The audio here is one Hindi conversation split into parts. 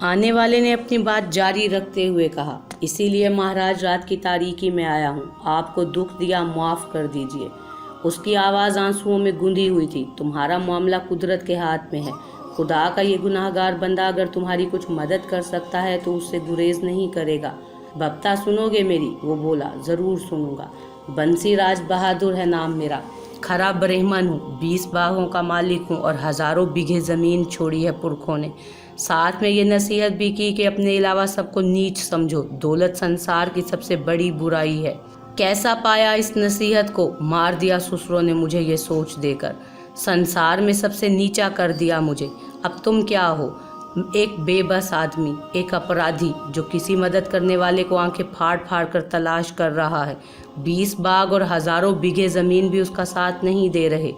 आने वाले ने अपनी बात जारी रखते हुए कहा, इसीलिए महाराज रात की तारीकी में आया हूँ। आपको दुख दिया, माफ़ कर दीजिए। उसकी आवाज़ आंसुओं में गूंजी हुई थी। तुम्हारा मामला कुदरत के हाथ में है। खुदा का ये गुनाहगार बंदा अगर तुम्हारी कुछ मदद कर सकता है तो उससे गुरेज नहीं करेगा। बप्ता सुनोगे मेरी? वो बोला, ज़रूर सुनूंगा। बंसी राज बहादुर है नाम मेरा। खरा ब्राह्मण हूँ, 20 बागों का मालिक हूँ और हज़ारों बीघे ज़मीन छोड़ी है पुरखों ने। साथ में ये नसीहत भी की कि अपने अलावा सबको नीच समझो। दौलत संसार की सबसे बड़ी बुराई है। कैसा पाया इस नसीहत को? मार दिया ससुरों ने मुझे ये सोच देकर। संसार में सबसे नीचा कर दिया मुझे। अब तुम क्या हो? एक बेबस आदमी, एक अपराधी जो किसी मदद करने वाले को आंखें फाड़ फाड़ कर तलाश कर रहा है। 20 बाग और हज़ारों बीघे ज़मीन भी उसका साथ नहीं दे रहे।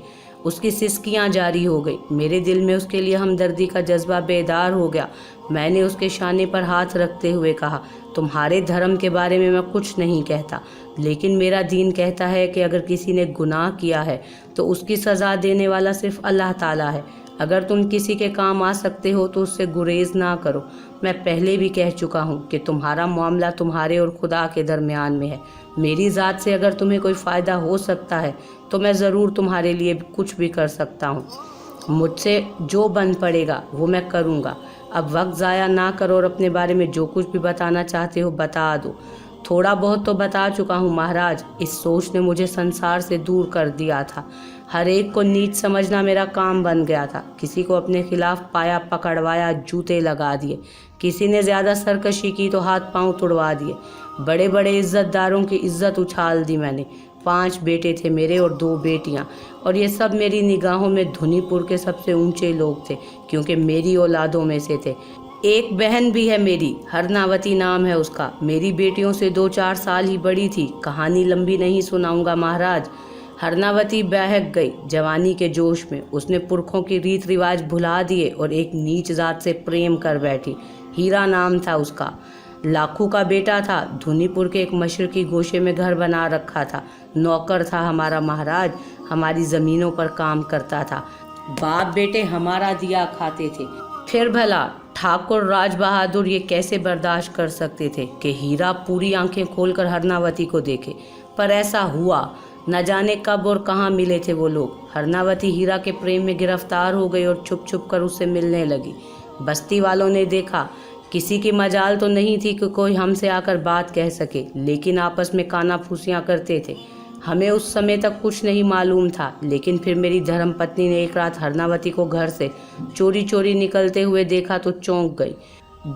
उसकी सिसकियां जारी हो गई। मेरे दिल में उसके लिए हमदर्दी का जज्बा बेदार हो गया। मैंने उसके शाने पर हाथ रखते हुए कहा, तुम्हारे धर्म के बारे में मैं कुछ नहीं कहता, लेकिन मेरा दीन कहता है कि अगर किसी ने गुनाह किया है तो उसकी सज़ा देने वाला सिर्फ अल्लाह ताला है। अगर तुम किसी के काम आ सकते हो तो उससे गुरेज ना करो। मैं पहले भी कह चुका हूँ कि तुम्हारा मामला तुम्हारे और खुदा के दरमियान में है। मेरी ज़ात से अगर तुम्हें कोई फ़ायदा हो सकता है तो मैं ज़रूर तुम्हारे लिए कुछ भी कर सकता हूँ। मुझसे जो बन पड़ेगा वो मैं करूँगा। अब वक्त ज़ाया ना करो और अपने बारे में जो कुछ भी बताना चाहते हो बता दो। थोड़ा बहुत तो बता चुका हूँ महाराज। इस सोच ने मुझे संसार से दूर कर दिया था। हर एक को नीच समझना मेरा काम बन गया था। किसी को अपने खिलाफ पाया, पकड़वाया, जूते लगा दिए। किसी ने ज़्यादा सरकशी की तो हाथ पांव तुड़वा दिए। बड़े बड़े इज्जतदारों की इज्जत उछाल दी मैंने। 5 बेटे थे मेरे और 2 बेटियां, और ये सब मेरी निगाहों में धुनीपुर के सबसे ऊंचे लोग थे, क्योंकि मेरी औलादों में से थे। एक बहन भी है मेरी, हरनावती नाम है उसका। मेरी बेटियों से 2-4 साल ही बड़ी थी। कहानी लंबी नहीं सुनाऊंगा महाराज। हरनावती बहक गई जवानी के जोश में। उसने पुरखों की रीत रिवाज भुला दिए और एक नीच जात से प्रेम कर बैठी। हीरा नाम था उसका। लाखू का बेटा था। धुनीपुर के एक मशरकी गोशे में घर बना रखा था। नौकर था हमारा महाराज। हमारी ज़मीनों पर काम करता था। बाप बेटे हमारा दिया खाते थे। फिर भला ठाकुर राज बहादुर ये कैसे बर्दाश्त कर सकते थे कि हीरा पूरी आंखें खोलकर हरनावती को देखे? पर ऐसा हुआ। न जाने कब और कहाँ मिले थे वो लोग। हरनावती हीरा के प्रेम में गिरफ्तार हो गई और छुप छुप कर उससे मिलने लगी। बस्ती वालों ने देखा। किसी की मजाल तो नहीं थी कि कोई हमसे आकर बात कह सके, लेकिन आपस में काना फूसियाँ करते थे। हमें उस समय तक कुछ नहीं मालूम था, लेकिन फिर मेरी धर्मपत्नी ने एक रात हरनावती को घर से चोरी चोरी निकलते हुए देखा तो चौंक गई।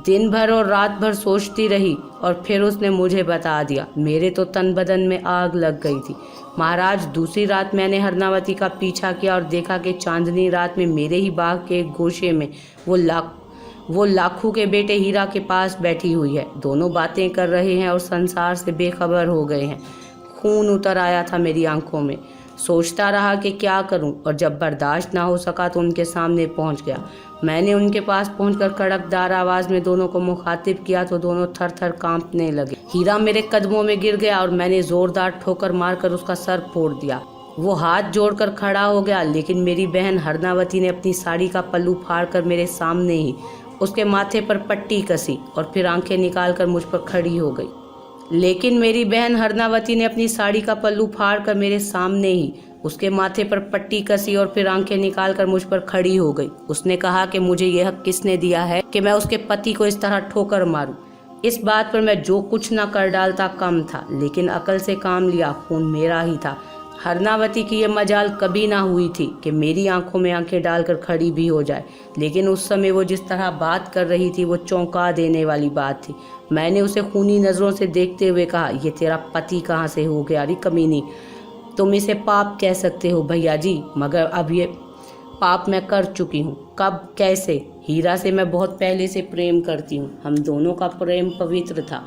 दिन भर और रात भर सोचती रही और फिर उसने मुझे बता दिया। मेरे तो तन बदन में आग लग गई थी महाराज। दूसरी रात मैंने हरनावती का पीछा किया और देखा कि चांदनी रात में मेरे ही बाग के एक गोशे में वो लाखू के बेटे हीरा के पास बैठी हुई है। दोनों बातें कर रहे हैं और संसार से बेखबर हो गए हैं। खून उतर आया था मेरी आंखों में। सोचता रहा कि क्या करूं, और जब बर्दाश्त ना हो सका तो उनके सामने पहुंच गया। मैंने उनके पास पहुंचकर कड़कदार आवाज़ में दोनों को मुखातिब किया तो दोनों थर थर कांपने लगे। हीरा मेरे कदमों में गिर गया और मैंने ज़ोरदार ठोकर मारकर उसका सर फोड़ दिया। वो हाथ जोड़कर खड़ा हो गया, लेकिन मेरी बहन हरनावती ने अपनी साड़ी का पल्लू फाड़कर मेरे सामने ही उसके माथे पर पट्टी कसी और फिर आंखें निकालकर मुझ पर खड़ी हो गई। लेकिन मेरी बहन हरनावती ने अपनी साड़ी का पल्लू फाड़कर मेरे सामने ही उसके माथे पर पट्टी कसी और फिर आंखें निकालकर मुझ पर खड़ी हो गई। उसने कहा कि मुझे यह हक किसने दिया है कि मैं उसके पति को इस तरह ठोकर मारूं। इस बात पर मैं जो कुछ न कर डालता कम था, लेकिन अकल से काम लिया। खून मेरा ही था। हरनावती की यह मजाल कभी ना हुई थी कि मेरी आंखों में आंखें डालकर खड़ी भी हो जाए, लेकिन उस समय वो जिस तरह बात कर रही थी वो चौंका देने वाली बात थी। मैंने उसे खूनी नज़रों से देखते हुए कहा, ये तेरा पति कहाँ से हो गया? अरे कमीनी, तुम इसे पाप कह सकते हो भैया जी, मगर अब ये पाप मैं कर चुकी हूँ। कब, कैसे? हीरा से मैं बहुत पहले से प्रेम करती हूँ। हम दोनों का प्रेम पवित्र था,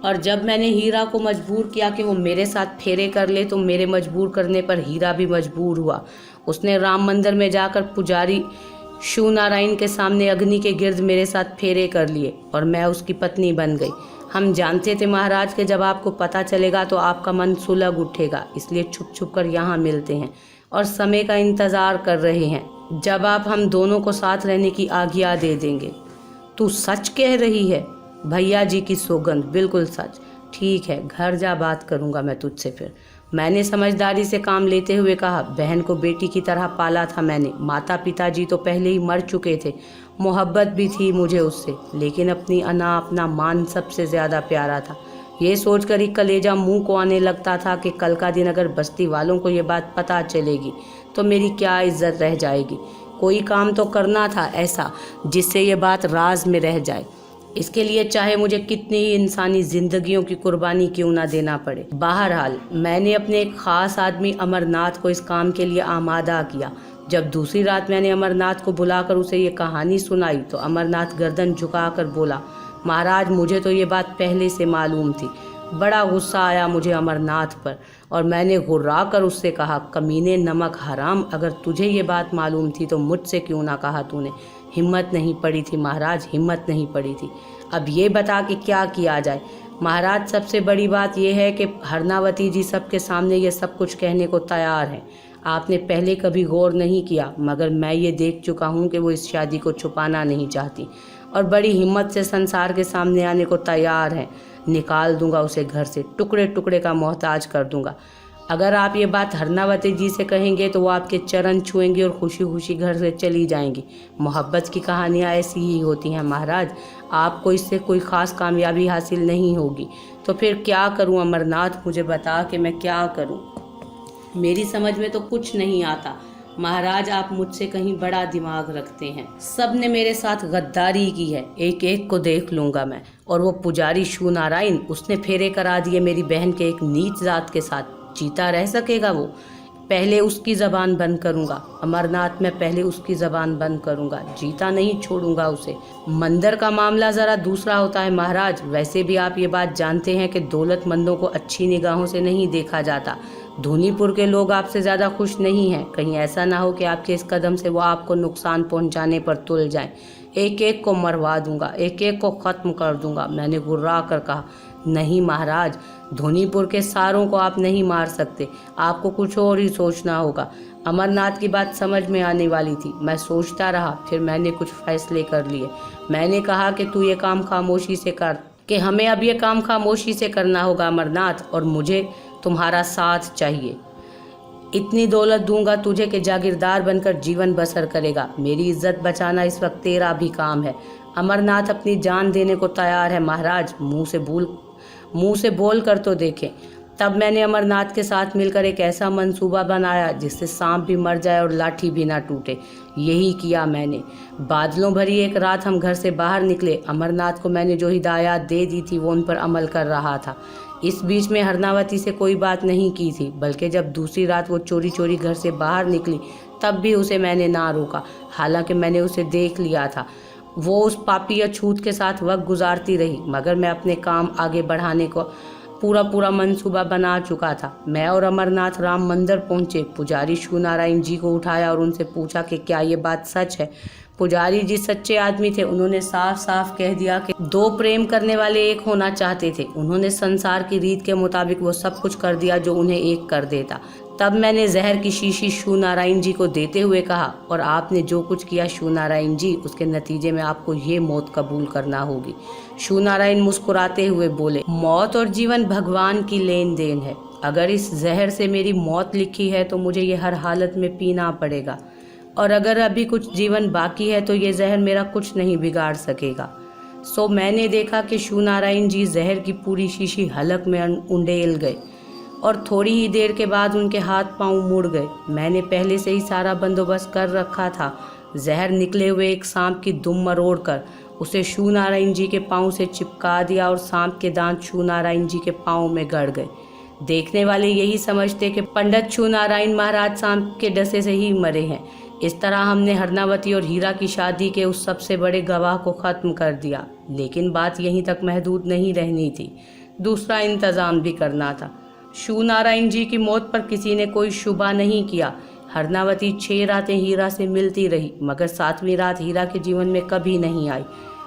और जब मैंने हीरा को मजबूर किया कि वो मेरे साथ फेरे कर ले तो मेरे मजबूर करने पर हीरा भी मजबूर हुआ। उसने राम मंदिर में जाकर पुजारी शिव नारायण के सामने अग्नि के गिर्द मेरे साथ फेरे कर लिए और मैं उसकी पत्नी बन गई। हम जानते थे महाराज कि जब आपको पता चलेगा तो आपका मन सुलग उठेगा, इसलिए छुप छुप कर यहाँ मिलते हैं और समय का इंतज़ार कर रहे हैं जब आप हम दोनों को साथ रहने की आज्ञा दे देंगे। तू सच कह रही है? भैया जी की सौगंध, बिल्कुल सच। ठीक है, घर जा बात करूंगा मैं तुझसे फिर। मैंने समझदारी से काम लेते हुए कहा, बहन को बेटी की तरह पाला था मैंने। माता पिताजी तो पहले ही मर चुके थे। मोहब्बत भी थी मुझे उससे, लेकिन अपनी अना, अपना मान सबसे ज़्यादा प्यारा था। ये सोचकर ही कलेजा मुंह को आने लगता था कि कल का दिन अगर बस्ती वालों को ये बात पता चलेगी तो मेरी क्या इज्जत रह जाएगी। कोई काम तो करना था ऐसा जिससे ये बात राज में रह जाए। इसके लिए चाहे मुझे कितनी ही इंसानी जिंदगियों की कुर्बानी क्यों ना देना पड़े। बहरहाल मैंने अपने एक खास आदमी अमरनाथ को इस काम के लिए आमादा किया। जब दूसरी रात मैंने अमरनाथ को बुलाकर उसे ये कहानी सुनाई तो अमरनाथ गर्दन झुकाकर बोला, महाराज मुझे तो ये बात पहले से मालूम थी। बड़ा गुस्सा आया मुझे अमरनाथ पर और मैंने घुर्रा कर उससे कहा, कमीने नमक हराम, अगर तुझे ये बात मालूम थी तो मुझसे क्यों ना कहा तूने? हिम्मत नहीं पड़ी थी महाराज, हिम्मत नहीं पड़ी थी। अब ये बता कि क्या किया जाए? महाराज सबसे बड़ी बात यह है कि हरनावती जी सबके सामने ये सब कुछ कहने को तैयार हैं। आपने पहले कभी गौर नहीं किया, मगर मैं ये देख चुका हूँ कि वो इस शादी को छुपाना नहीं चाहती और बड़ी हिम्मत से संसार के सामने आने को तैयार हैं। निकाल दूंगा उसे घर से, टुकड़े टुकड़े का मोहताज कर दूंगा। अगर आप ये बात हरनावती जी से कहेंगे तो वो आपके चरण छुएंगी और खुशी खुशी घर से चली जाएंगी। मोहब्बत की कहानियाँ ऐसी ही होती हैं महाराज, आपको इससे कोई ख़ास कामयाबी हासिल नहीं होगी। तो फिर क्या करूं अमरनाथ, मुझे बता कि मैं क्या करूं? मेरी समझ में तो कुछ नहीं आता महाराज, आप मुझसे कहीं बड़ा दिमाग रखते हैं। सब ने मेरे साथ गद्दारी की है, एक एक को देख लूंगा मैं। और वो पुजारी शू नारायण, उसने फेरे करा दिए मेरी बहन के एक नीच जात के साथ। जीता रह सकेगा वो? पहले उसकी ज़बान बंद करूंगा अमरनाथ, मैं पहले उसकी ज़बान बंद करूंगा, जीता नहीं छोड़ूंगा उसे। मंदिर का मामला ज़रा दूसरा होता है महाराज। वैसे भी आप ये बात जानते हैं कि दौलतमंदों को अच्छी निगाहों से नहीं देखा जाता। धोनीपुर के लोग आपसे ज़्यादा खुश नहीं हैं। कहीं ऐसा ना हो कि आपके इस कदम से वो आपको नुकसान पहुंचाने पर तुल जाएं। एक एक को मरवा दूंगा, एक एक को ख़त्म कर दूंगा। मैंने गुर्रा कर कहा, नहीं महाराज, धोनीपुर के सारों को आप नहीं मार सकते, आपको कुछ और ही सोचना होगा। अमरनाथ की बात समझ में आने वाली थी। मैं सोचता रहा, फिर मैंने कुछ फैसले कर लिए। मैंने कहा कि तू ये काम खामोशी से कर, कि हमें अब ये काम खामोशी से करना होगा अमरनाथ, और मुझे तुम्हारा साथ चाहिए। इतनी दौलत दूंगा तुझे कि जागीरदार बनकर जीवन बसर करेगा। मेरी इज्जत बचाना इस वक्त तेरा भी काम है। अमरनाथ अपनी जान देने को तैयार है महाराज, मुंह से बोल कर तो देखें। तब मैंने अमरनाथ के साथ मिलकर एक ऐसा मंसूबा बनाया जिससे सांप भी मर जाए और लाठी भी ना टूटे। यही किया मैंने। बादलों भरी एक रात हम घर से बाहर निकले। अमरनाथ को मैंने जो हिदायत दे दी थी वो उन पर अमल कर रहा था। इस बीच में हरनावती से कोई बात नहीं की थी, बल्कि जब दूसरी रात वो चोरी चोरी घर से बाहर निकली तब भी उसे मैंने ना रोका। हालांकि मैंने उसे देख लिया था, वो उस पापी अछूत के साथ वक्त गुजारती रही, मगर मैं अपने काम आगे बढ़ाने को पूरा मंसूबा बना चुका था। मैं और अमरनाथ राम मंदिर पहुंचे। पुजारी शू नारायण जी को उठाया और उनसे पूछा कि क्या ये बात सच है। पुजारी जी सच्चे आदमी थे। उन्होंने साफ साफ कह दिया कि दो प्रेम करने वाले एक होना चाहते थे। उन्होंने संसार की रीत के मुताबिक वो सब कुछ कर दिया जो उन्हें एक कर देता। तब मैंने जहर की शीशी शू नारायण जी को देते हुए कहा, और आपने जो कुछ किया शू नारायण जी, उसके नतीजे में आपको ये मौत कबूल करना होगी। शू नारायण मुस्कुराते हुए बोले, मौत और जीवन भगवान की लेन देन है। अगर इस जहर से मेरी मौत लिखी है तो मुझे ये हर हालत में पीना पड़ेगा, और अगर अभी कुछ जीवन बाकी है तो ये जहर मेरा कुछ नहीं बिगाड़ सकेगा। सो मैंने देखा कि शू नारायण जी जहर की पूरी शीशी हलक में उंडेल गए और थोड़ी ही देर के बाद उनके हाथ पांव मुड़ गए। मैंने पहले से ही सारा बंदोबस्त कर रखा था। जहर निकले हुए एक सांप की दुम मरोड़ कर उसे शू नारायण जी के पांव से चिपका दिया और सांप के दांत शू नारायण जी के पांव में गड़ गए। देखने वाले यही समझते कि पंडित शू नारायण महाराज सांप के डसे से ही मरे हैं। इस तरह हमने हरनावती और हीरा की शादी के उस सबसे बड़े गवाह को ख़त्म कर दिया। लेकिन बात यहीं तक महदूद नहीं रहनी थी, दूसरा इंतज़ाम भी करना था। शू नारायण जी की मौत पर किसी ने कोई शुबा नहीं किया। हरनावती 6 रातें हीरा से मिलती रही, मगर 7वीं रात हीरा के जीवन में कभी नहीं आई।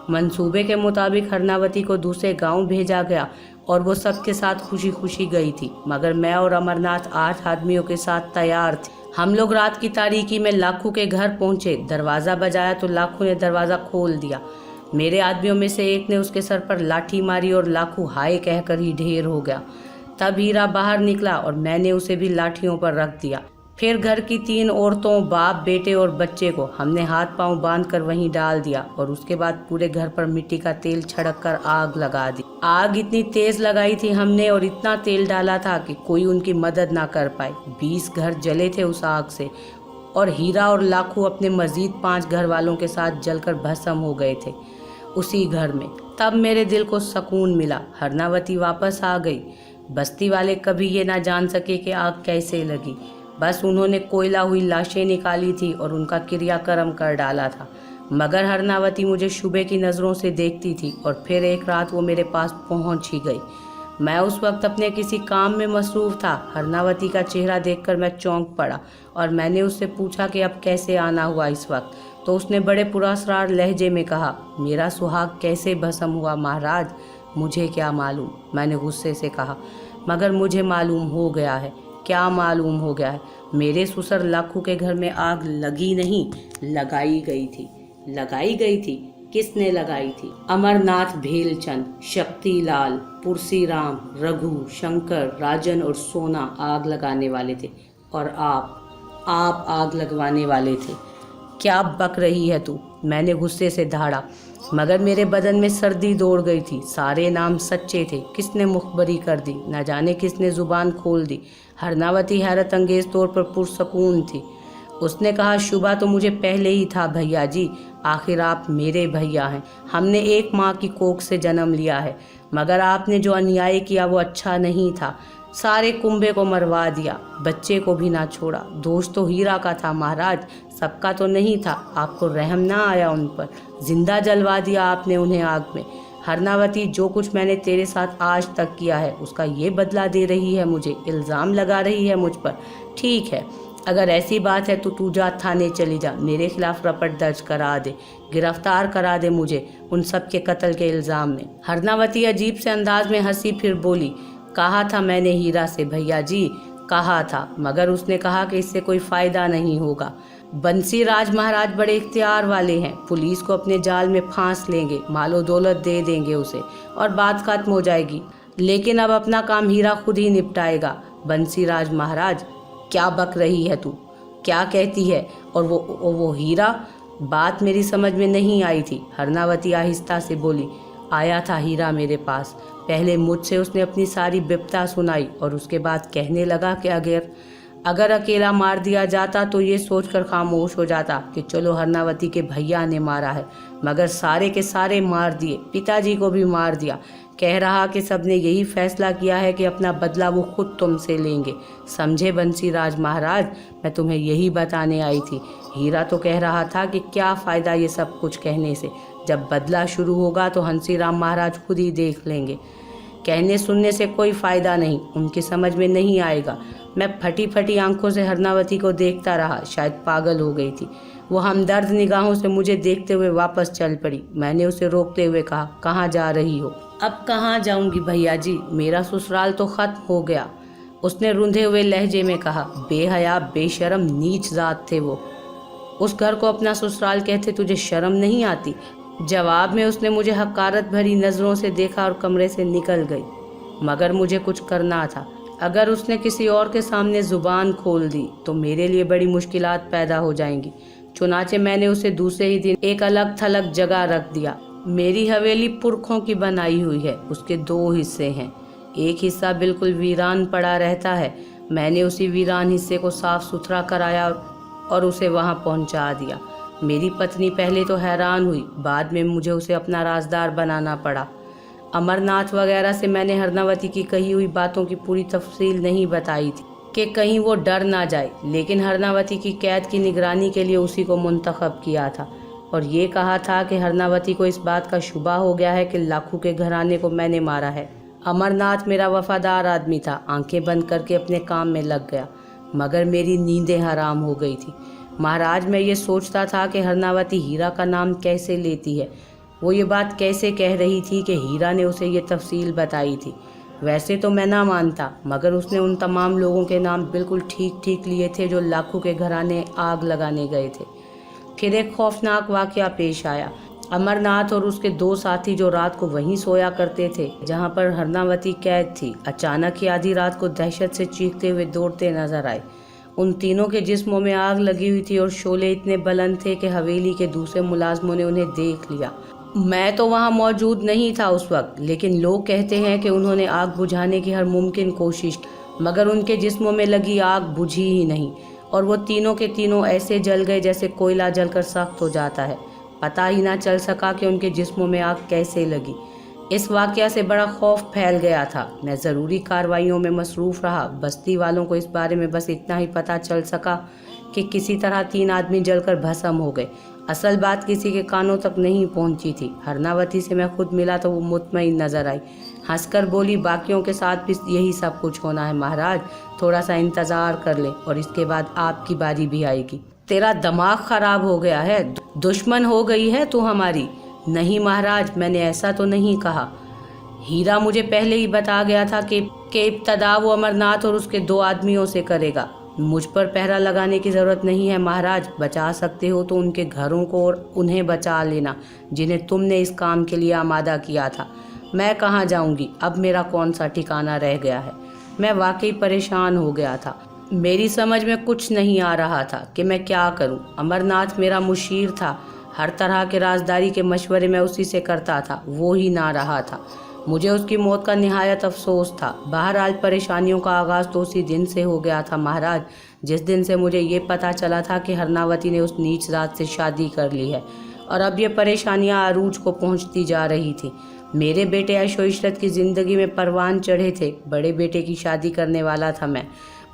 मंसूबे के मुताबिक हरनावती को दूसरे गांव भेजा गया और वो सबके साथ खुशी खुशी गई थी, मगर मैं और अमरनाथ 8 आदमियों के साथ तैयार थे। हम लोग रात की तारीकी में लाखू के घर पहुंचे। दरवाज़ा बजाया तो लाखू ने दरवाज़ा खोल दिया। मेरे आदमियों में से एक ने उसके सर पर लाठी मारी और लाखू हाय कहकर ही ढेर हो गया। तब हीरा बाहर निकला और मैंने उसे भी लाठियों पर रख दिया। फिर घर की 3 औरतों, बाप, बेटे और बच्चे को हमने हाथ पांव बांधकर वहीं डाल दिया और उसके बाद पूरे घर पर मिट्टी का तेल छिड़क कर आग लगा दी। आग इतनी तेज लगाई थी हमने और इतना तेल डाला था कि कोई उनकी मदद ना कर पाए। 20 घर जले थे उस आग से और हीरा और लाखू अपने मजीद 5 घर वालों के साथ जलकर भस्म हो गए थे उसी घर में। तब मेरे दिल को सुकून मिला। हरनावती वापस आ गई। बस्ती वाले कभी ये ना जान सके कि आग कैसे लगी। बस उन्होंने कोयला हुई लाशें निकाली थी और उनका क्रियाक्रम कर डाला था। मगर हरनावती मुझे शुबे की नज़रों से देखती थी और फिर एक रात वो मेरे पास पहुंच ही गई। मैं उस वक्त अपने किसी काम में मसरूफ़ था। हरनावती का चेहरा देखकर मैं चौंक पड़ा और मैंने उससे पूछा कि अब कैसे आना हुआ इस वक्त। तो उसने बड़े पुरस्कार लहजे में कहा, मेरा सुहाग कैसे भस्म हुआ महाराज, मुझे क्या मालूम। मैंने गुस्से से कहा, मगर मुझे मालूम हो गया है। क्या मालूम हो गया है? मेरे ससुर लाखू के घर में आग लगी नहीं, लगाई गई थी। लगाई गई थी? किसने लगाई थी? अमरनाथ, भेलचंद, शक्तिलाल, पुरसीराम, रघु, शंकर, राजन और सोना आग लगाने वाले थे और आप आग लगवाने वाले थे। क्या बक रही है तू? मैंने गुस्से से दहाड़ा, मगर मेरे बदन में सर्दी दौड़ गई थी। सारे नाम सच्चे थे। किसने मुखबरी कर दी? न जाने किसने जुबान खोल दी। हरनावती हैरत अंगेज तौर पर पुरसकून थी। उसने कहा, शुबा तो मुझे पहले ही था भैया जी। आखिर आप मेरे भैया हैं। हमने एक माँ की कोख से जन्म लिया है। मगर आपने जो अन्याय किया वो अच्छा नहीं था। सारे कुंभे को मरवा दिया, बच्चे को भी ना छोड़ा। दोष तो हीरा का था महाराज, सबका तो नहीं था। आपको रहम ना आया उन पर, जिंदा जलवा दिया आपने उन्हें आग में। हरनावती, जो कुछ मैंने तेरे साथ आज तक किया है उसका ये बदला दे रही है मुझे, इल्ज़ाम लगा रही है मुझ पर। ठीक है, अगर ऐसी बात है तो तू जा, थाने चली जा, मेरे खिलाफ रपट दर्ज करा दे, गिरफ्तार करा दे मुझे उन सब के कत्ल के इल्ज़ाम में। हरनावती अजीब से अंदाज में हंसी, फिर बोली, कहा था मैंने हीरा से भैया जी, कहा था, मगर उसने कहा कि इससे कोई फ़ायदा नहीं होगा। बंसी राज महाराज बड़े इख्तियार वाले हैं, पुलिस को अपने जाल में फांस लेंगे, मालो दौलत दे देंगे उसे और बात खत्म हो जाएगी। लेकिन अब अपना काम हीरा खुद ही निपटाएगा। बंसी राज महाराज, क्या बक रही है तू? क्या कहती है? और वो हीरा? बात मेरी समझ में नहीं आई थी। हरनावती आहिस्ता से बोली, आया था हीरा मेरे पास। पहले मुझसे उसने अपनी सारी बिपता सुनाई और उसके बाद कहने लगा कि अगर अकेला मार दिया जाता तो ये सोचकर खामोश हो जाता कि चलो हरनावती के भैया ने मारा है, मगर सारे के सारे मार दिए, पिताजी को भी मार दिया। कह रहा कि सबने यही फैसला किया है कि अपना बदला वो खुद तुमसे लेंगे। समझे बंसी राज महाराज, मैं तुम्हें यही बताने आई थी। हीरा तो कह रहा था कि क्या फ़ायदा ये सब कुछ कहने से, जब बदला शुरू होगा तो हंसीराम महाराज खुद ही देख लेंगे। कहने सुनने से कोई फ़ायदा नहीं, उनकी समझ में नहीं आएगा। मैं फटी फटी आंखों से हरनावती को देखता रहा, शायद पागल हो गई थी। वो हमदर्द निगाहों से मुझे देखते हुए वापस चल पड़ी। मैंने उसे रोकते हुए कहा, कहाँ जा रही हो? अब कहाँ जाऊंगी भैया जी, मेरा ससुराल तो खत्म हो गया। उसने रूंधे हुए लहजे में कहा। बेहया, बेशरम, नीच जात थे वो। उस घर को अपना ससुराल कहते तुझे शर्म नहीं आती? जवाब में उसने मुझे हकारत भरी नज़रों से देखा और कमरे से निकल गई। मगर मुझे कुछ करना था। अगर उसने किसी और के सामने ज़ुबान खोल दी तो मेरे लिए बड़ी मुश्किलात पैदा हो जाएंगी। चुनाचे मैंने उसे दूसरे ही दिन एक अलग थलग जगह रख दिया। मेरी हवेली पुरखों की बनाई हुई है, उसके 2 हिस्से हैं। एक हिस्सा बिल्कुल वीरान पड़ा रहता है। मैंने उसी वीरान हिस्से को साफ सुथरा कराया और उसे वहां पहुंचा दिया। मेरी पत्नी पहले तो हैरान हुई, बाद में मुझे उसे अपना राजदार बनाना पड़ा। अमरनाथ वगैरह से मैंने हरनावती की कही हुई बातों की पूरी तफसील नहीं बताई थी कि कहीं वो डर ना जाए, लेकिन हरनावती की कैद की निगरानी के लिए उसी को मुंतखब किया था और ये कहा था कि हरनावती को इस बात का शुबा हो गया है कि लाखू के घराने को मैंने मारा है। अमरनाथ मेरा वफादार आदमी था, आंखें बंद करके अपने काम में लग गया, मगर मेरी नींदें हराम हो गई थी। महाराज, मैं ये सोचता था कि हरनावती हीरा का नाम कैसे लेती है। वो ये बात कैसे कह रही थी कि हीरा ने उसे ये तफसील बताई थी। वैसे तो मैं ना मानता, मगर उसने उन तमाम लोगों के नाम बिल्कुल ठीक ठीक लिए थे जो लाखू के घराने आग लगाने गए थे। फिर एक खौफनाक वाक़या पेश आया। अमरनाथ और उसके 2 साथी जो रात को वहीं सोया करते थे जहां पर हरनावती कैद थी, अचानक ही आधी रात को दहशत से चीखते हुए दौड़ते नजर आए। उन तीनों के जिस्मों में आग लगी हुई थी और शोले इतने बुलंद थे कि हवेली के दूसरे मुलाजमों ने उन्हें देख लिया। मैं तो वहां मौजूद नहीं था उस वक्त, लेकिन लोग कहते हैं कि उन्होंने आग बुझाने की हर मुमकिन कोशिश की, मगर उनके जिस्मों में लगी आग बुझी ही नहीं और वो तीनों के तीनों ऐसे जल गए जैसे कोयला जलकर सख्त हो जाता है। पता ही ना चल सका कि उनके जिस्मों में आग कैसे लगी। इस वाकया से बड़ा खौफ फैल गया था। मैं ज़रूरी कार्रवाइयों में मसरूफ़ रहा। बस्ती वालों को इस बारे में बस इतना ही पता चल सका कि किसी तरह 3 आदमी जलकर भस्म हो गए। असल बात किसी के कानों तक नहीं पहुंची थी। हरनावती से मैं खुद मिला तो वो मुतमईन नज़र आई, हंसकर बोली, बाकियों के साथ भी यही सब कुछ होना है महाराज, थोड़ा सा इंतज़ार कर ले और इसके बाद आपकी बारी भी आएगी। तेरा दिमाग खराब हो गया है, दुश्मन हो गई है तू हमारी। नहीं महाराज, मैंने ऐसा तो नहीं कहा। हीरा मुझे पहले ही बता गया था कि इब्तदा वो अमरनाथ और उसके 2 आदमियों से करेगा। मुझ पर पहरा लगाने की ज़रूरत नहीं है महाराज। बचा सकते हो तो उनके घरों को और उन्हें बचा लेना जिन्हें तुमने इस काम के लिए आमादा किया था। मैं कहाँ जाऊँगी, अब मेरा कौन सा ठिकाना रह गया है। मैं वाकई परेशान हो गया था। मेरी समझ में कुछ नहीं आ रहा था कि मैं क्या करूं। अमरनाथ मेरा मुशीर था, हर तरह के राजदारी के मशवरे मैं उसी से करता था, वो ही ना रहा था। मुझे उसकी मौत का निहायत अफसोस था। बहरहाल परेशानियों का आगाज़ तो उसी दिन से हो गया था महाराज, जिस दिन से मुझे ये पता चला था कि हरनावती ने उस नीच जात से शादी कर ली है और अब ये परेशानियां अरूज को पहुंचती जा रही थी। मेरे बेटे ऐशो इशरत की ज़िंदगी में परवान चढ़े थे। बड़े बेटे की शादी करने वाला था मैं,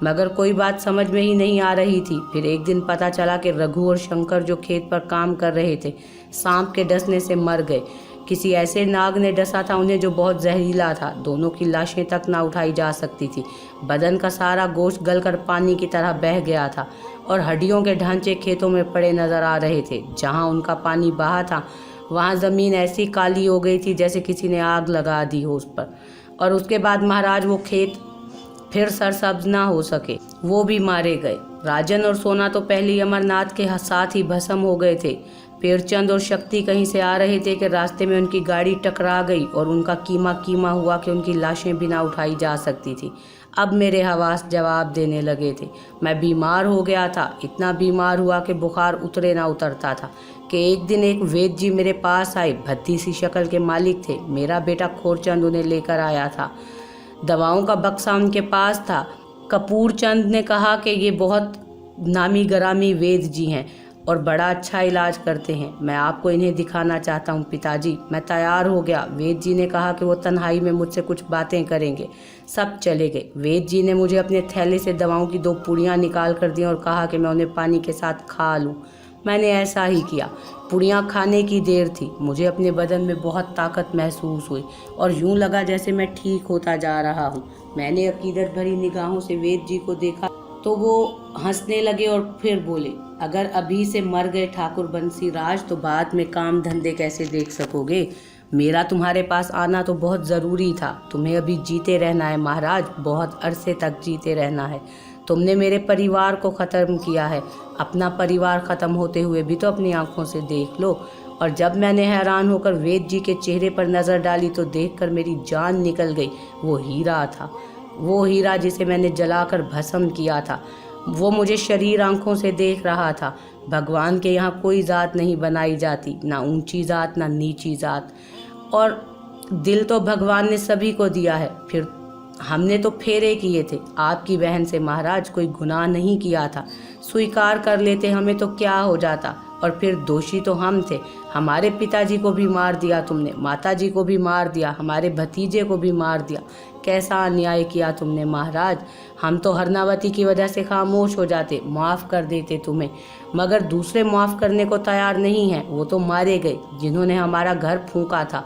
मगर कोई बात समझ में ही नहीं आ रही थी। फिर एक दिन पता चला कि रघु और शंकर जो खेत पर काम कर रहे थे सांप के डसने से मर गए। किसी ऐसे नाग ने डसा था उन्हें जो बहुत जहरीला था। दोनों की लाशें तक ना उठाई जा सकती थी। बदन का सारा गोश्त गलकर पानी की तरह बह गया था और हड्डियों के ढांचे खेतों में पड़े नजर आ रहे थे। जहाँ उनका पानी बहा था वहाँ ज़मीन ऐसी काली हो गई थी जैसे किसी ने आग लगा दी हो उस पर। और उसके बाद महाराज वो खेत फिर सरसब्ज ना हो सके, वो भी मारे गए। राजन और सोना तो पहले ही अमरनाथ के साथ ही भस्म हो गए थे। पेरचंद और शक्ति कहीं से आ रहे थे कि रास्ते में उनकी गाड़ी टकरा गई और उनका कीमा हुआ कि उनकी लाशें भी ना उठाई जा सकती थी। अब मेरे हवास जवाब देने लगे थे। मैं बीमार हो गया था, इतना बीमार हुआ कि बुखार उतरे ना उतरता था कि एक दिन एक वैद्य जी मेरे पास आए। भद्दी सी शक्ल के मालिक थे। मेरा बेटा खोरचंद उन्हें लेकर आया था। दवाओं का बक्सा उनके पास था। कपूर चंद ने कहा कि ये बहुत नामी गरामी वैद्य जी हैं और बड़ा अच्छा इलाज करते हैं। मैं आपको इन्हें दिखाना चाहता हूँ पिताजी। मैं तैयार हो गया। वैद्य जी ने कहा कि वो तन्हाई में मुझसे कुछ बातें करेंगे। सब चले गए। वैद्य जी ने मुझे अपने थैले से दवाओं की 2 पुड़ियाँ निकाल कर दी और कहा कि मैं उन्हें पानी के साथ खा लूँ। मैंने ऐसा ही किया। पुड़ियाँ खाने की देर थी। मुझे अपने बदन में बहुत ताकत महसूस हुई और यूं लगा जैसे मैं ठीक होता जा रहा हूँ। मैंने अकीदत भरी निगाहों से वैद्य जी को देखा तो वो हंसने लगे और फिर बोले, अगर अभी से मर गए ठाकुर बंसीराज तो बाद में काम धंधे कैसे देख सकोगे। मेरा तुम्हारे पास आना तो बहुत ज़रूरी था। तुम्हें अभी जीते रहना है महाराज, बहुत अरसे तक जीते रहना है। तुमने मेरे परिवार को ख़त्म किया है। अपना परिवार ख़त्म होते हुए भी तो अपनी आंखों से देख लो। और जब मैंने हैरान होकर वैद्य जी के चेहरे पर नज़र डाली तो देखकर मेरी जान निकल गई। वो हीरा था, वो हीरा जिसे मैंने जलाकर भस्म किया था। वो मुझे शरीर आंखों से देख रहा था। भगवान के यहाँ कोई ज़ात नहीं बनाई जाती, ना ऊंची ज़ात ना नीची ज़ात। और दिल तो भगवान ने सभी को दिया है। फिर हमने तो फेरे किए थे आपकी बहन से महाराज, कोई गुनाह नहीं किया था। स्वीकार कर लेते हमें तो क्या हो जाता। और फिर दोषी तो हम थे। हमारे पिताजी को भी मार दिया तुमने, माताजी को भी मार दिया, हमारे भतीजे को भी मार दिया। कैसा अन्याय किया तुमने महाराज। हम तो हरनावती की वजह से खामोश हो जाते, माफ़ कर देते तुम्हें, मगर दूसरे माफ़ करने को तैयार नहीं हैं। वो तो मारे गए जिन्होंने हमारा घर फूंका था।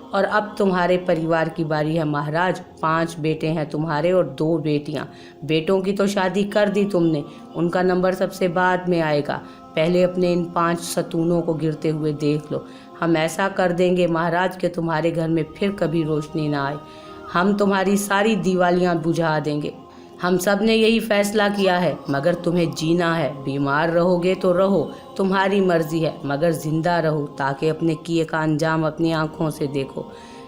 और अब तुम्हारे परिवार की बारी है महाराज। 5 बेटे हैं तुम्हारे और 2 बेटियां। बेटों की तो शादी कर दी तुमने, उनका नंबर सबसे बाद में आएगा। पहले अपने इन 5 सतूनों को गिरते हुए देख लो। हम ऐसा कर देंगे महाराज कि तुम्हारे घर में फिर कभी रोशनी ना आए। हम तुम्हारी सारी दिवालियां बुझा देंगे। हम सब ने यही फैसला किया है, मगर तुम्हें जीना है। बीमार रहोगे तो रहो, तुम्हारी मर्जी है, मगर जिंदा रहो ताकि अपने किए का अंजाम अपनी आंखों से देखो।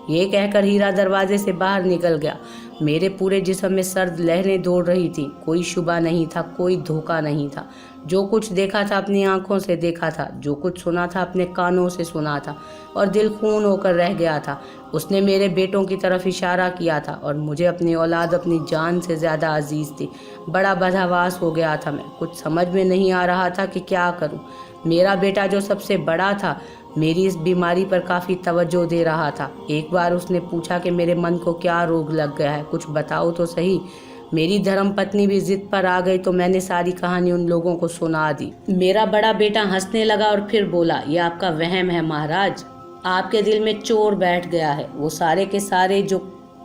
ये कहकर हीरा दरवाजे से बाहर निकल गया। मेरे पूरे जिस्म में सर्द लहरें दौड़ रही थी। कोई शुबा नहीं था, कोई धोखा नहीं था। जो कुछ देखा था अपनी आंखों से देखा था, जो कुछ सुना था अपने कानों से सुना था, और दिल खून होकर रह गया था। उसने मेरे बेटों की तरफ इशारा किया था और मुझे अपनी औलाद अपनी जान से ज़्यादा अजीज़ थी। बड़ा बदहवास हो गया था मैं, कुछ समझ में नहीं आ रहा था कि क्या करूं। मेरा बेटा जो सबसे बड़ा था मेरी इस बीमारी पर काफ़ी तवज्जो दे रहा था। एक बार उसने पूछा कि मेरे मन को क्या रोग लग गया है, कुछ बताओ तो सही। मेरी धर्म पत्नी भी जिद पर आ गई तो मैंने सारी कहानी उन लोगों को सुना दी। मेरा बड़ा बेटा हंसने लगा और फिर बोला, ये आपका वहम है महाराज, आपके दिल में चोर बैठ गया है। वो सारे के सारे जो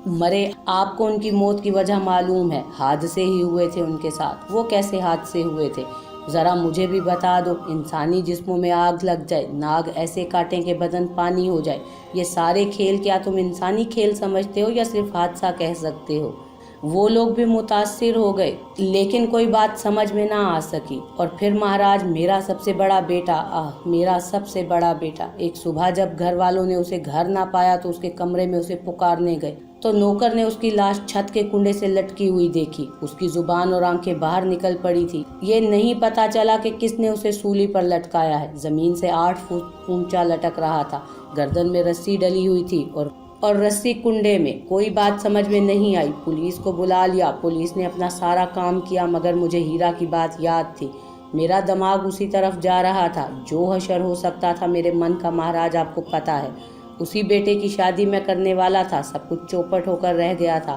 मरे, आपको उनकी मौत की वजह मालूम है। हादसे ही हुए थे उनके साथ। वो कैसे हादसे हुए थे, ज़रा मुझे भी बता दो। इंसानी जिस्मों में आग लग जाए, नाग ऐसे काटें कि बदन पानी हो जाए, ये सारे खेल क्या तुम इंसानी खेल समझते हो या सिर्फ हादसा कह सकते हो? वो लोग भी मुतासिर हो गए, लेकिन कोई बात समझ में ना आ सकी। और फिर महाराज, मेरा सबसे बड़ा बेटा, मेरा सबसे बड़ा बेटा, एक सुबह जब घर वालों ने उसे घर ना पाया तो उसके कमरे में उसे पुकारने गए तो नौकर ने उसकी लाश छत के कुंडे से लटकी हुई देखी। उसकी जुबान और आंखें बाहर निकल पड़ी थी। ये नहीं पता चला कि किसने उसे सूली पर लटकाया है। जमीन से 8 फुट ऊंचा लटक रहा था। गर्दन में रस्सी डली हुई थी और रस्सी कुंडे में। कोई बात समझ में नहीं आई। पुलिस को बुला लिया। पुलिस ने अपना सारा काम किया, मगर मुझे हीरा की बात याद थी। मेरा दिमाग उसी तरफ जा रहा था जो हशर हो सकता था मेरे मन का, महाराज आपको पता है। उसी बेटे की शादी मैं करने वाला था। सब कुछ चौपट होकर रह गया था।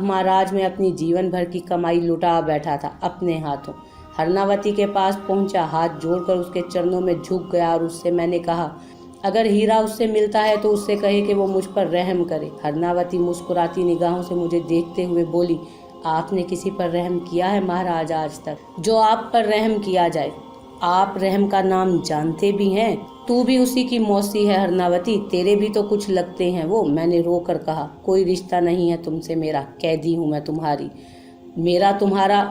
महाराज, मैं अपनी जीवन भर की कमाई लुटा बैठा था अपने हाथों। हरनावती के पास पहुंचा, हाथ जोड़कर उसके चरणों में झुक गया और उससे मैंने कहा, अगर हीरा उससे मिलता है तो उससे कहे कि वो मुझ पर रहम करे। हरनावती मुस्कुराती निगाहों से मुझे देखते हुए बोली, आपने किसी पर रहम किया है महाराज आज तक? जो आप पर रहम किया जाए। आप रहम का नाम जानते भी हैं? तू भी उसी की मौसी है हरनावती, तेरे भी तो कुछ लगते हैं वो। मैंने रोकर कहा, कोई रिश्ता नहीं है तुमसे मेरा, कैदी हूँ मैं तुम्हारी। मेरा तुम्हारा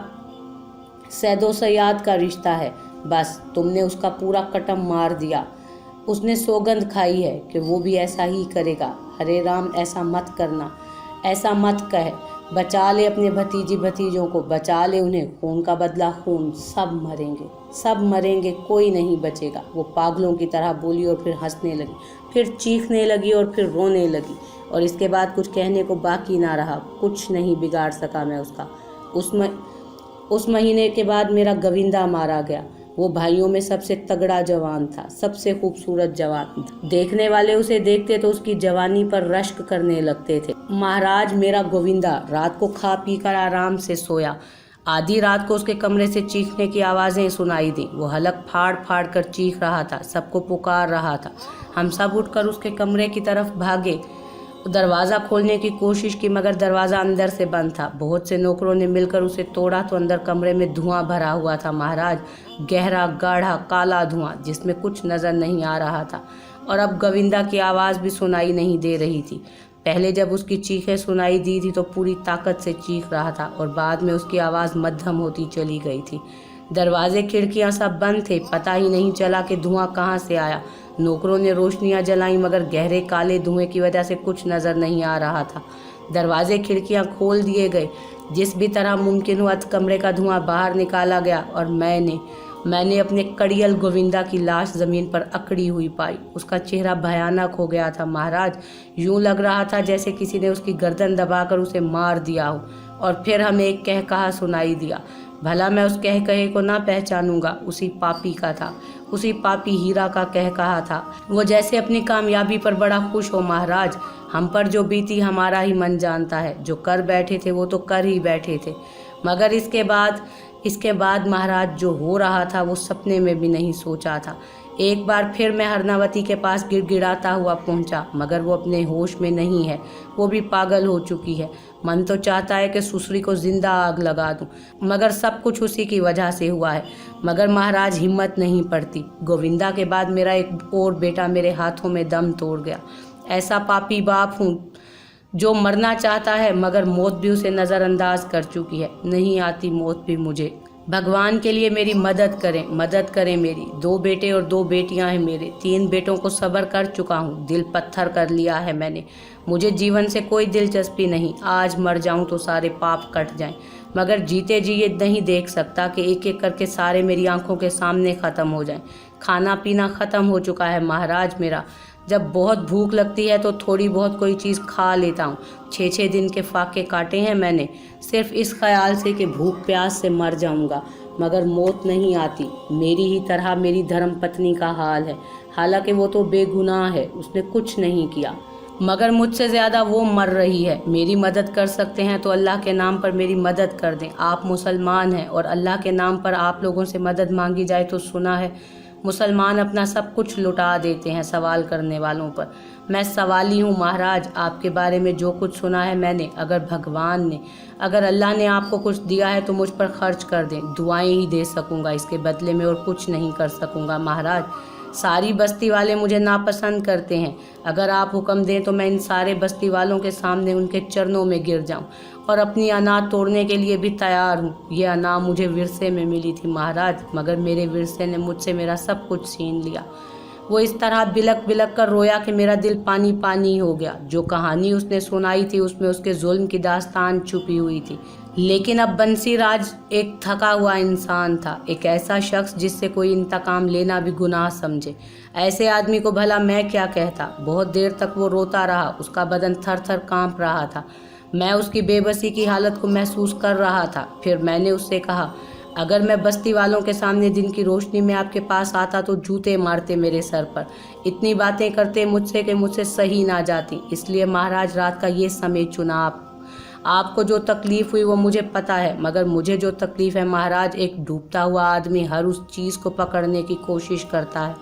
सैदो सयाद का रिश्ता है, बस तुमने उसका पूरा कटम मार दिया। उसने सौगंध खाई है कि वो भी ऐसा ही करेगा। हरे राम, ऐसा मत करना, ऐसा मत कह। बचा ले अपने भतीजी भतीजों को, बचा ले उन्हें। खून का बदला खून, सब मरेंगे, सब मरेंगे, कोई नहीं बचेगा। वो पागलों की तरह बोली और फिर हंसने लगी, फिर चीखने लगी और फिर रोने लगी। और इसके बाद कुछ कहने को बाकी ना रहा। कुछ नहीं बिगाड़ सका मैं उसका। उस महीने के बाद मेरा गोविंदा मारा गया। वो भाइयों में सबसे तगड़ा जवान था, सबसे खूबसूरत जवान। देखने वाले उसे देखते तो उसकी जवानी पर रश्क करने लगते थे। महाराज, मेरा गोविंदा रात को खा पी कर आराम से सोया। आधी रात को उसके कमरे से चीखने की आवाज़ें सुनाई दी। वो हलक फाड़ फाड़ कर चीख रहा था, सबको पुकार रहा था। हम सब उठकर उसके कमरे की तरफ भागे। दरवाज़ा खोलने की कोशिश की, मगर दरवाज़ा अंदर से बंद था। बहुत से नौकरों ने मिलकर उसे तोड़ा तो अंदर कमरे में धुआं भरा हुआ था महाराज, गहरा गाढ़ा काला धुआं जिसमें कुछ नज़र नहीं आ रहा था। और अब गोविंदा की आवाज़ भी सुनाई नहीं दे रही थी। पहले जब उसकी चीखें सुनाई दी थी तो पूरी ताकत से चीख रहा था और बाद में उसकी आवाज़ मध्यम होती चली गई थी। दरवाजे खिड़कियां सब बंद थे, पता ही नहीं चला कि धुआं कहाँ से आया। नौकरों ने रोशनियां जलाई, मगर गहरे काले धुएं की वजह से कुछ नज़र नहीं आ रहा था। दरवाजे खिड़कियां खोल दिए गए। जिस भी तरह मुमकिन हुआ कमरे का धुआं बाहर निकाला गया और मैंने अपने कड़ियल गोविंदा की लाश ज़मीन पर अकड़ी हुई पाई। उसका चेहरा भयानक हो गया था महाराज। यूं लग रहा था जैसे किसी ने उसकी गर्दन दबाकर उसे मार दिया हो। और फिर हमें एक कह कहा सुनाई दिया। भला मैं उस कह कहे को ना पहचानूंगा? उसी पापी का था, उसी पापी हीरा का कह कहा था। वो जैसे अपनी कामयाबी पर बड़ा खुश हो महाराज। हम पर जो बीती हमारा ही मन जानता है। जो कर बैठे थे वो तो कर ही बैठे थे, मगर इसके बाद महाराज जो हो रहा था वो सपने में भी नहीं सोचा था। एक बार फिर मैं हरनावती के पास गिड़गिड़ाता हुआ पहुंचा, मगर वो अपने होश में नहीं है। वो भी पागल हो चुकी है। मन तो चाहता है कि सुसरी को जिंदा आग लगा दूं, मगर सब कुछ उसी की वजह से हुआ है। मगर महाराज हिम्मत नहीं पड़ती। गोविंदा के बाद मेरा एक और बेटा मेरे हाथों में दम तोड़ गया। ऐसा पापी बाप हूँ जो मरना चाहता है मगर मौत भी उसे नज़रअंदाज कर चुकी है। नहीं आती मौत भी मुझे। भगवान के लिए मेरी मदद करें मेरी। 2 बेटे और 2 बेटियां हैं मेरे। 3 बेटों को सब्र कर चुका हूँ, दिल पत्थर कर लिया है मैंने। मुझे जीवन से कोई दिलचस्पी नहीं। आज मर जाऊं तो सारे पाप कट जाएं, मगर जीते जी ये नहीं देख सकता कि एक एक करके सारे मेरी आंखों के सामने ख़त्म हो जाएं। खाना पीना ख़त्म हो चुका है महाराज मेरा। जब बहुत भूख लगती है तो थोड़ी बहुत कोई चीज़ खा लेता हूँ। 6-6 दिन के फाके काटे हैं मैंने, सिर्फ इस ख्याल से कि भूख प्यास से मर जाऊँगा, मगर मौत नहीं आती। मेरी ही तरह मेरी धर्मपत्नी का हाल है। हालांकि वो तो बेगुनाह है, उसने कुछ नहीं किया, मगर मुझसे ज़्यादा वो मर रही है। मेरी मदद कर सकते हैं तो अल्लाह के नाम पर मेरी मदद कर दें। आप मुसलमान हैं और अल्लाह के नाम पर आप लोगों से मदद मांगी जाए तो सुना है मुसलमान अपना सब कुछ लुटा देते हैं सवाल करने वालों पर। मैं सवाली हूँ महाराज, आपके बारे में जो कुछ सुना है मैंने, अगर अल्लाह ने आपको कुछ दिया है तो मुझ पर खर्च कर दें। दुआएं ही दे सकूँगा इसके बदले में, और कुछ नहीं कर सकूँगा महाराज। सारी बस्ती वाले मुझे नापसंद करते हैं। अगर आप हुक्म दें तो मैं इन सारे बस्ती वालों के सामने उनके चरणों में गिर जाऊं और अपनी अना तोड़ने के लिए भी तैयार हूँ। ये अना मुझे विरसे में मिली थी महाराज, मगर मेरे विरसे ने मुझसे मेरा सब कुछ छीन लिया। वो इस तरह बिलक बिलक कर रोया कि मेरा दिल पानी पानी हो गया। जो कहानी उसने सुनाई थी उसमें उसके जुल्म की दास्तान छुपी हुई थी। लेकिन अब बंसीराज एक थका हुआ इंसान था, एक ऐसा शख्स जिससे कोई इंतकाम लेना भी गुनाह समझे। ऐसे आदमी को भला मैं क्या कहता। बहुत देर तक वो रोता रहा, उसका बदन थर थर कांप रहा था। मैं उसकी बेबसी की हालत को महसूस कर रहा था। फिर मैंने उससे कहा, अगर मैं बस्ती वालों के सामने दिन की रोशनी में आपके पास आता तो जूते मारते मेरे सर पर। इतनी बातें करते मुझसे कि मुझसे सही ना जाती, इसलिए महाराज रात का ये समय चुना। आपको जो तकलीफ़ हुई वो मुझे पता है, मगर मुझे जो तकलीफ़ है महाराज, एक डूबता हुआ आदमी हर उस चीज़ को पकड़ने की कोशिश करता है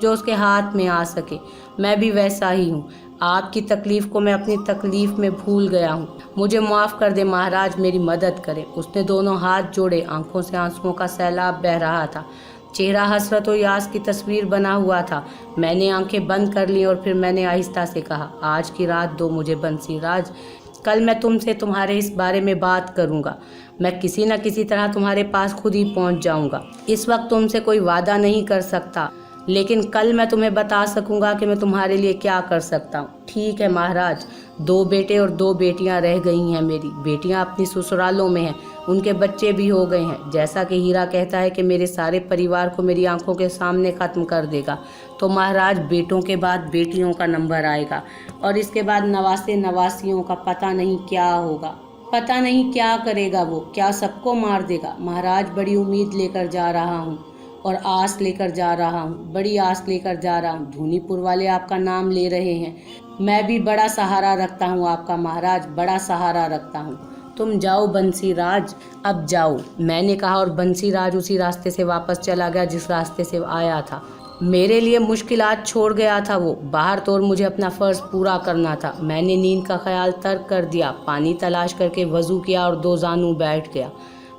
जो उसके हाथ में आ सके। मैं भी वैसा ही हूँ। आपकी तकलीफ़ को मैं अपनी तकलीफ़ में भूल गया हूँ। मुझे माफ़ कर दे महाराज, मेरी मदद करें। उसने दोनों हाथ जोड़े, आंखों से आंसुओं का सैलाब बह रहा था। चेहरा हसरत और यास की तस्वीर बना हुआ था। मैंने आंखें बंद कर ली और फिर मैंने आहिस्ता से कहा, आज की रात दो मुझे बंसीराज, कल मैं तुमसे तुम्हारे इस बारे में बात करूंगा। मैं किसी न किसी तरह तुम्हारे पास खुद ही पहुंच जाऊंगा। इस वक्त तुमसे कोई वादा नहीं कर सकता, लेकिन कल मैं तुम्हें बता सकूंगा कि मैं तुम्हारे लिए क्या कर सकता हूँ। ठीक है महाराज। 2 बेटे और 2 बेटियां रह गई हैं मेरी। बेटियां अपनी ससुरालों में हैं, उनके बच्चे भी हो गए हैं। जैसा कि हीरा कहता है कि मेरे सारे परिवार को मेरी आंखों के सामने ख़त्म कर देगा, तो महाराज बेटों के बाद बेटियों का नंबर आएगा और इसके बाद नवासे नवासियों का पता नहीं क्या होगा। पता नहीं क्या करेगा वो, क्या सबको मार देगा। महाराज बड़ी उम्मीद लेकर जा रहा हूँ और आस लेकर जा रहा हूँ, बड़ी आस लेकर जा रहा हूँ। धूनीपुर वाले आपका नाम ले रहे हैं। मैं भी बड़ा सहारा रखता हूँ आपका महाराज, बड़ा सहारा रखता हूँ। तुम जाओ बंसीराज, अब जाओ, मैंने कहा, और बंसीराज उसी रास्ते से वापस चला गया जिस रास्ते से आया था। मेरे लिए मुश्किलात छोड़ गया था वो, बाहर तो, और मुझे अपना फ़र्ज़ पूरा करना था। मैंने नींद का ख्याल तर्क कर दिया, पानी तलाश करके वज़ू किया और 2 जानू बैठ गया।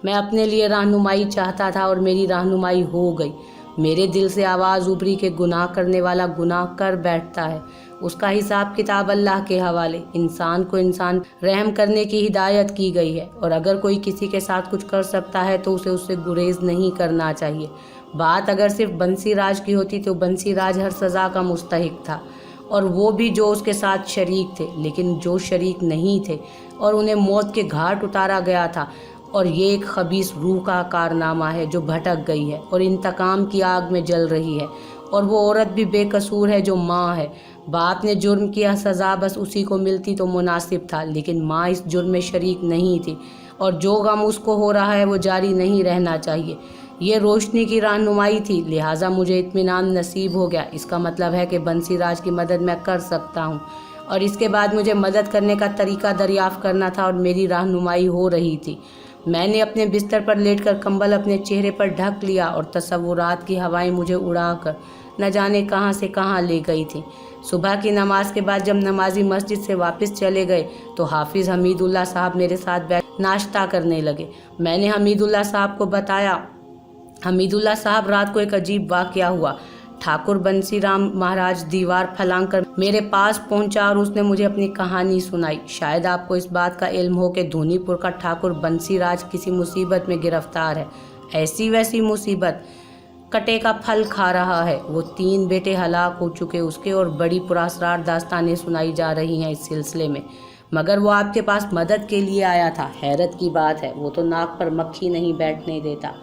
मैं अपने लिए रहनुमाई चाहता था और मेरी रहनुमाई हो गई। मेरे दिल से आवाज़ उभरी कि गुनाह करने वाला गुनाह कर बैठता है, उसका हिसाब किताब अल्लाह के हवाले। इंसान को इंसान रहम करने की हिदायत की गई है, और अगर कोई किसी के साथ कुछ कर सकता है तो उसे उससे गुरेज नहीं करना चाहिए। बात अगर सिर्फ बंसीराज की होती तो बंसीराज हर सज़ा का मुस्तहिक था, और वो भी जो उसके साथ शरीक थे। लेकिन जो शरीक नहीं थे और उन्हें मौत के घाट उतारा गया था, और ये एक खबीस रूह का कारनामा है जो भटक गई है और इंतकाम की आग में जल रही है। और वो औरत भी बेकसूर है जो माँ है। बाप ने जुर्म किया, सज़ा बस उसी को मिलती तो मुनासिब था, लेकिन माँ इस जुर्म में शरीक नहीं थी, और जो गम उसको हो रहा है वो जारी नहीं रहना चाहिए। ये रोशनी की रहनुमाई थी, लिहाजा मुझे इत्मीनान नसीब हो गया। इसका मतलब है कि बंसीराज की मदद मैं कर सकता हूँ, और इसके बाद मुझे मदद करने का तरीका दरियाफ़्त करना था, और मेरी रहनुमाई हो रही थी। मैंने अपने बिस्तर पर लेटकर कंबल अपने चेहरे पर ढक लिया, और तसव्वुरात की हवाएं मुझे उड़ाकर न जाने कहां से कहां ले गई थी। सुबह की नमाज के बाद जब नमाजी मस्जिद से वापस चले गए तो हाफिज़ हमीदुल्लाह साहब मेरे साथ बैठ नाश्ता करने लगे। मैंने हमीदुल्लाह साहब को बताया। हमीदुल्लाह साहब, रात को एक अजीब वाक़या हुआ। ठाकुर बंसीराम महाराज दीवार फलांग मेरे पास पहुंचा और उसने मुझे अपनी कहानी सुनाई। शायद आपको इस बात का इल्म हो कि धूनीपुर का ठाकुर बंसीराज किसी मुसीबत में गिरफ्तार है। ऐसी वैसी मुसीबत, कटे का फल खा रहा है। वो 3 बेटे हलाक हो चुके उसके और बड़ी पुरासरार दास्तानें सुनाई जा रही हैं इस सिलसिले में, मगर वो आपके पास मदद के लिए आया था। हैरत की बात है, वो तो नाक पर मक्खी नहीं बैठने देता।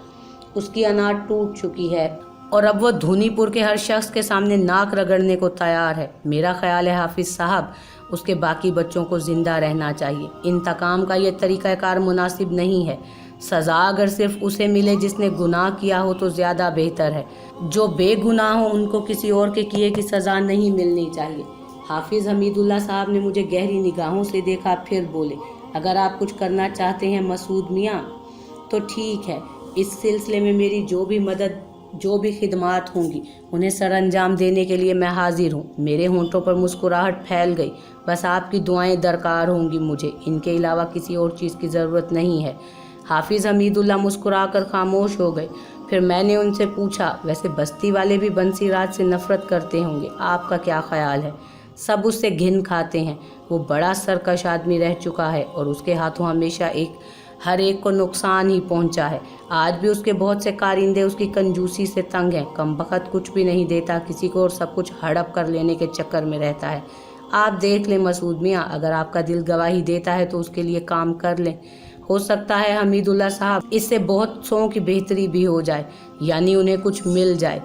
उसकी अनाज टूट चुकी है और अब वो धूनीपुर के हर शख्स के सामने नाक रगड़ने को तैयार है। मेरा ख्याल है हाफिज साहब, उसके बाकी बच्चों को जिंदा रहना चाहिए। इंतकाम का ये तरीक़ाकार मुनासिब नहीं है। सज़ा अगर सिर्फ उसे मिले जिसने गुनाह किया हो तो ज़्यादा बेहतर है। जो बेगुनाह हो उनको किसी और के किए की सज़ा नहीं मिलनी चाहिए। हाफिज़ हमीदुल्लाह साहब ने मुझे गहरी निगाहों से देखा, फिर बोले, अगर आप कुछ करना चाहते हैं मसूद मियाँ तो ठीक है। इस सिलसिले में मेरी जो भी मदद, जो भी खिदमात होंगी, उन्हें सरअंजाम देने के लिए मैं हाजिर हूँ। मेरे होंठों पर मुस्कुराहट फैल गई। बस आपकी दुआएं दरकार होंगी मुझे, इनके अलावा किसी और चीज़ की ज़रूरत नहीं है। हाफिज़ हमीदुल्लाह मुस्कुराकर खामोश हो गए। फिर मैंने उनसे पूछा, वैसे बस्ती वाले भी बंसीराज से नफ़रत करते होंगे, आपका क्या ख्याल है? सब उससे घिन खाते हैं। वो बड़ा सरकश आदमी रह चुका है और उसके हाथों हमेशा हर एक को नुकसान ही पहुंचा है। आज भी उसके बहुत से कारिंदे उसकी कंजूसी से तंग हैं। कमबख्त कुछ भी नहीं देता किसी को और सब कुछ हड़प कर लेने के चक्कर में रहता है। आप देख लें मसूद मियाँ, अगर आपका दिल गवाही देता है तो उसके लिए काम कर लें। हो सकता है हमीदुल्लाह साहब, इससे बहुत सौ की बेहतरी भी हो जाए, यानी उन्हें कुछ मिल जाए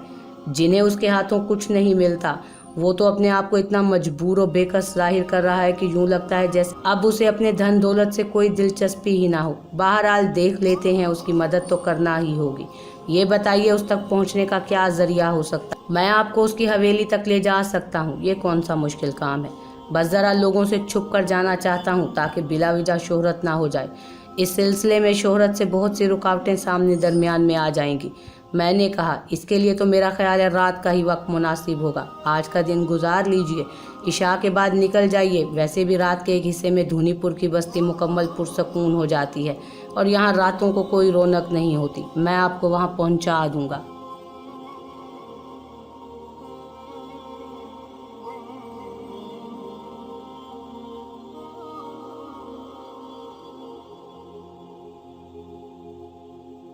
जिन्हें उसके हाथों कुछ नहीं मिलता। वो तो अपने आप को इतना मजबूर और बेकस जाहिर कर रहा है कि यूं लगता है जैसे अब उसे अपने धन दौलत से कोई दिलचस्पी ही ना हो। बहरहाल देख लेते हैं, उसकी मदद तो करना ही होगी। ये बताइए उस तक पहुंचने का क्या जरिया हो सकता है? मैं आपको उसकी हवेली तक ले जा सकता हूँ, ये कौन सा मुश्किल काम है। बस ज़रा लोगों से छुप कर जाना चाहता हूँ ताकि बिला वजह शोहरत ना हो जाए। इस सिलसिले में शोहरत से बहुत सी रुकावटें सामने दरमियान में आ जाएंगी। मैंने कहा, इसके लिए तो मेरा ख्याल है रात का ही वक्त मुनासिब होगा। आज का दिन गुजार लीजिए, इशा के बाद निकल जाइए। वैसे भी रात के एक हिस्से में धूनीपुर की बस्ती मुकम्मल पुरसकून हो जाती है और यहाँ रातों को कोई रौनक नहीं होती। मैं आपको वहाँ पहुँचा दूँगा।